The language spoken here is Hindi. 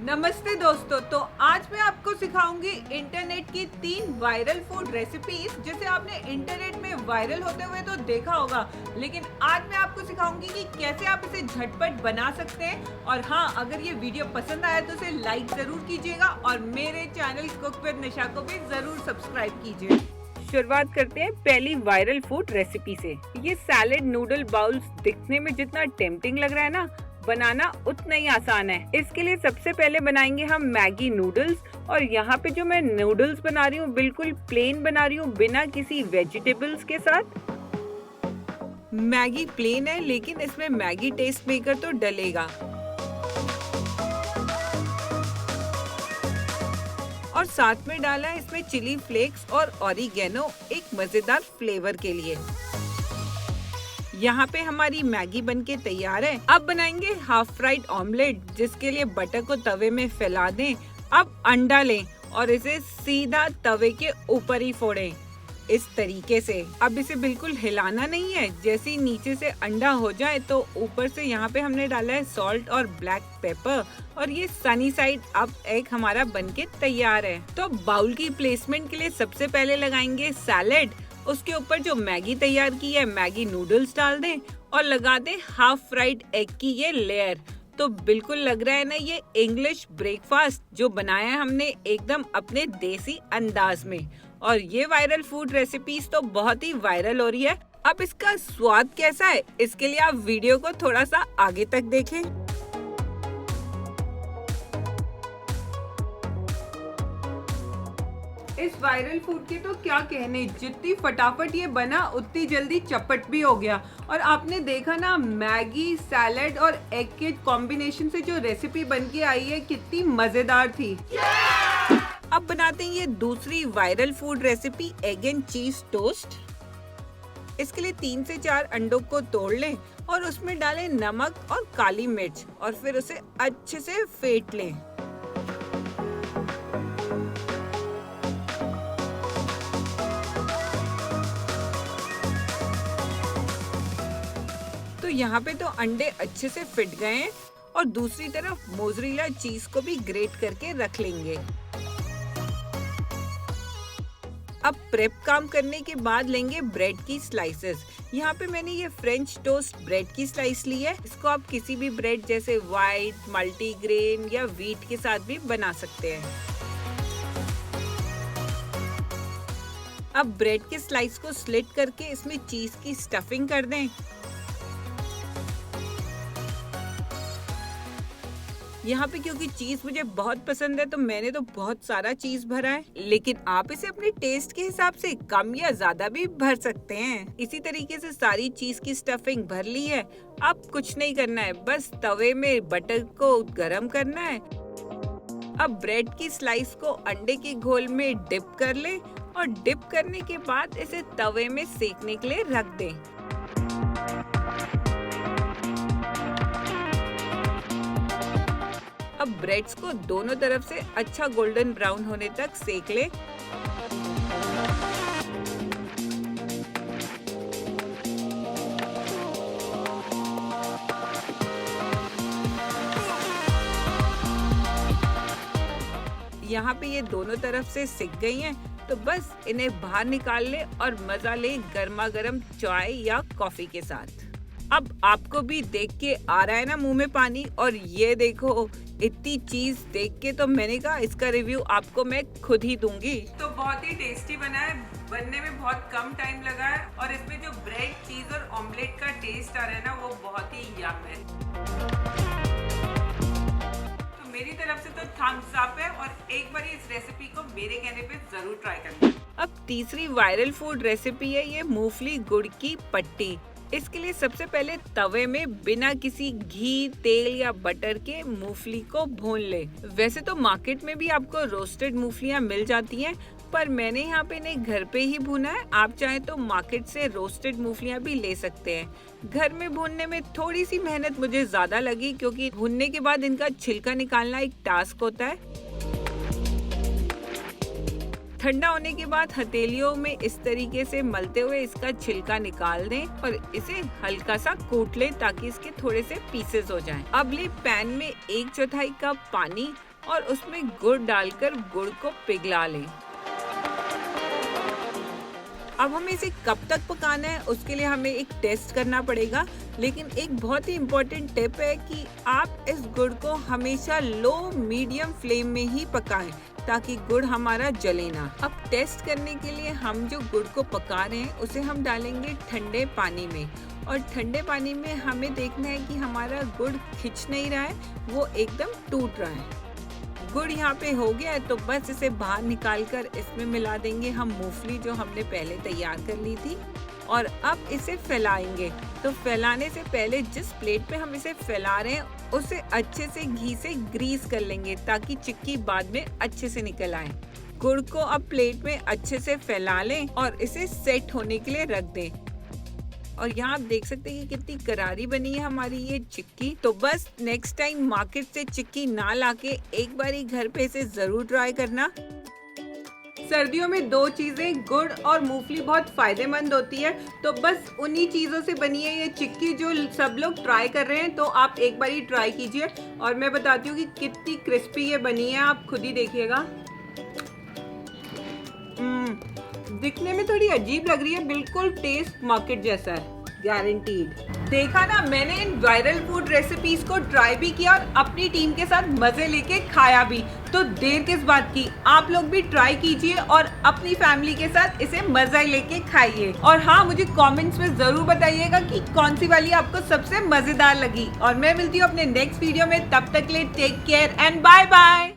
नमस्ते दोस्तों। तो आज मैं आपको सिखाऊंगी इंटरनेट की 3 वायरल फूड रेसिपीज जिसे आपने इंटरनेट में वायरल होते हुए तो देखा होगा, लेकिन आज मैं आपको सिखाऊंगी कि कैसे आप इसे झटपट बना सकते हैं। और हाँ, अगर ये वीडियो पसंद आया तो इसे लाइक जरूर कीजिएगा और मेरे चैनल कुक विद निशा को भी जरूर सब्सक्राइब कीजिए। शुरुआत करते हैं पहली वायरल फूड रेसिपी से। ये सैलेड नूडल बाउल्स दिखने में जितना टेम्पटिंग लग रहा है ना, बनाना उतना ही आसान है। इसके लिए सबसे पहले बनाएंगे हम मैगी नूडल्स। और यहाँ पे जो मैं नूडल्स बना रही हूँ बिल्कुल प्लेन बना रही हूँ, बिना किसी वेजिटेबल्स के साथ। मैगी प्लेन है लेकिन इसमें मैगी टेस्ट मेकर तो डलेगा। और साथ में डाला है इसमें चिली फ्लेक्स और ऑरिगेनो एक मजेदार फ्लेवर के लिए। यहाँ पे हमारी मैगी बनके तैयार है। अब बनाएंगे हाफ फ्राइड ऑमलेट, जिसके लिए बटर को तवे में फैला दें। अब अंडा लें और इसे सीधा तवे के ऊपर ही फोड़ें इस तरीके से। अब इसे बिल्कुल हिलाना नहीं है। जैसे ही नीचे से अंडा हो जाए तो ऊपर से यहाँ पे हमने डाला है सॉल्ट और ब्लैक पेपर। और ये सनी साइड अप एग हमारा बनके तैयार है। तो बाउल की प्लेसमेंट के लिए सबसे पहले लगाएंगे सैलेड। उसके ऊपर जो मैगी तैयार की है मैगी नूडल्स डाल दें और लगा दें हाफ फ्राइड एग की ये लेयर। तो बिल्कुल लग रहा है ना ये इंग्लिश ब्रेकफास्ट जो बनाया है हमने एकदम अपने देसी अंदाज में। और ये वायरल फूड रेसिपीज तो बहुत ही वायरल हो रही है। अब इसका स्वाद कैसा है, इसके लिए आप वीडियो को थोड़ा सा आगे तक देखें। इस वायरल फूड के तो क्या कहने, जितनी फटाफट ये बना उतनी जल्दी चपट भी हो गया। और आपने देखा ना, मैगी सैलेड और एग के कॉम्बिनेशन से जो रेसिपी बन के आई है कितनी मजेदार थी। अब बनाते हैं ये दूसरी viral food recipe, egg and चीज टोस्ट। इसके लिए 3 से 4 अंडों को तोड़ लें और उसमें डालें नमक और काली मिर्च और फिर उसे अच्छे से फेंट लें। तो यहाँ पे तो अंडे अच्छे से फिट गए हैं और दूसरी तरफ मोज़रेला चीज को भी ग्रेट करके रख लेंगे। अब प्रेप काम करने के बाद लेंगे ब्रेड की स्लाइसेस। यहाँ पे मैंने ये फ्रेंच टोस्ट ब्रेड की स्लाइस ली है। इसको आप किसी भी ब्रेड जैसे व्हाइट, मल्टीग्रेन या व्हीट के साथ भी बना सकते हैं। अब ब्रेड के स्लाइस को स्लिट करके इसमें चीज की स्टफिंग कर दें। यहाँ पे क्योंकि चीज मुझे बहुत पसंद है तो मैंने तो बहुत सारा चीज भरा है, लेकिन आप इसे अपने टेस्ट के हिसाब से कम या ज्यादा भी भर सकते हैं। इसी तरीके से सारी चीज की स्टफिंग भर ली है। अब कुछ नहीं करना है, बस तवे में बटर को गरम करना है। अब ब्रेड की स्लाइस को अंडे के घोल में डिप कर ले और डिप करने के बाद इसे तवे में सेकने के लिए रख दें। अब ब्रेड्स को दोनों तरफ से अच्छा गोल्डन ब्राउन होने तक सेक ले। यहाँ पे ये दोनों तरफ से सिक गई हैं, तो बस इन्हें बाहर निकाल ले और मजा ले गर्मा गर्म चाय या कॉफी के साथ। अब आपको भी देख के आ रहा है ना मुंह में पानी। और ये देखो, इतनी चीज देख के तो मैंने कहा इसका रिव्यू आपको मैं खुद ही दूंगी। तो बहुत ही टेस्टी बना है, बनने में बहुत कम टाइम लगा है और इसमें जो ब्रेड, चीज और ऑमलेट का टेस्ट आ रहा है ना वो बहुत ही यम है। तो मेरी तरफ से तो थम्स अप है और एक बार इस रेसिपी को मेरे कहने पे जरूर ट्राई करना। अब तीसरी वायरल फूड रेसिपी है ये मूंगफली गुड़ की पट्टी। इसके लिए सबसे पहले तवे में बिना किसी घी, तेल या बटर के मूंगफली को भून ले। वैसे तो मार्केट में भी आपको रोस्टेड मूंगफलियां मिल जाती हैं, पर मैंने यहाँ पे इन्हें घर पे ही भूना है। आप चाहें तो मार्केट से रोस्टेड मूंगफलियां भी ले सकते हैं। घर में भूनने में थोड़ी सी मेहनत मुझे ज्यादा लगी, क्योंकि भूनने के बाद इनका छिलका निकालना एक टास्क होता है। ठंडा होने के बाद हथेलियों में इस तरीके से मलते हुए इसका छिलका निकाल दें और इसे हल्का सा कूट लें ताकि इसके थोड़े से पीसेस हो जाएं। अब ले पैन में 1/4 कप पानी और उसमें गुड़ डालकर गुड़ को पिघला लें। अब हमें इसे कब तक पकाना है उसके लिए हमें एक टेस्ट करना पड़ेगा, लेकिन एक बहुत ही इम्पोर्टेंट टिप है कि आप इस गुड़ को हमेशा लो मीडियम फ्लेम में ही पकाएं ताकि गुड़ हमारा जले ना। अब टेस्ट करने के लिए हम जो गुड़ को पका रहे हैं उसे हम डालेंगे ठंडे पानी में, और ठंडे पानी में हमें देखना है कि हमारा गुड़ खिंच नहीं रहा है, वो एकदम टूट रहा है। गुड़ यहाँ पे हो गया है तो बस इसे बाहर निकाल कर इसमें मिला देंगे हम मूंगफली जो हमने पहले तैयार कर ली थी, और अब इसे फैलाएंगे। तो फैलाने से पहले जिस प्लेट पे हम इसे फैला रहे हैं उसे अच्छे से घी से ग्रीस कर लेंगे ताकि चिक्की बाद में अच्छे से निकल आए। गुड़ को अब प्लेट में अच्छे से फैला लें और इसे सेट होने के लिए रख दें। और यहाँ आप देख सकते हैं कि कितनी करारी बनी है हमारी ये चिक्की। तो बस नेक्स्ट टाइम मार्केट से चिक्की ना लाके एक बारी घर पे इसे जरूर ट्राई करना। सर्दियों में दो चीजें गुड़ और मूंगफली बहुत फायदेमंद होती है, तो बस उन्हीं चीजों से बनी है ये चिक्की जो सब लोग ट्राई कर रहे हैं, तो आप एक बार ही ट्राई कीजिए। और मैं बताती हूँ कि कितनी क्रिस्पी ये बनी है, आप खुद ही देखिएगा। दिखने में थोड़ी अजीब लग रही है, बिल्कुल टेस्ट मार्केट जैसा है, गारंटीड। देखा ना, मैंने इन वायरल फूड रेसिपीज को ट्राई भी किया और अपनी टीम के साथ मजे लेके खाया भी। तो देर किस बात की, आप लोग भी ट्राई कीजिए और अपनी फैमिली के साथ इसे मजा लेके खाइए। और हाँ, मुझे कमेंट्स में जरूर बताइएगा कि कौन सी वाली आपको सबसे मजेदार लगी। और मैं मिलती हूँ अपने नेक्स्ट वीडियो में, तब तक के लिए take care and bye bye.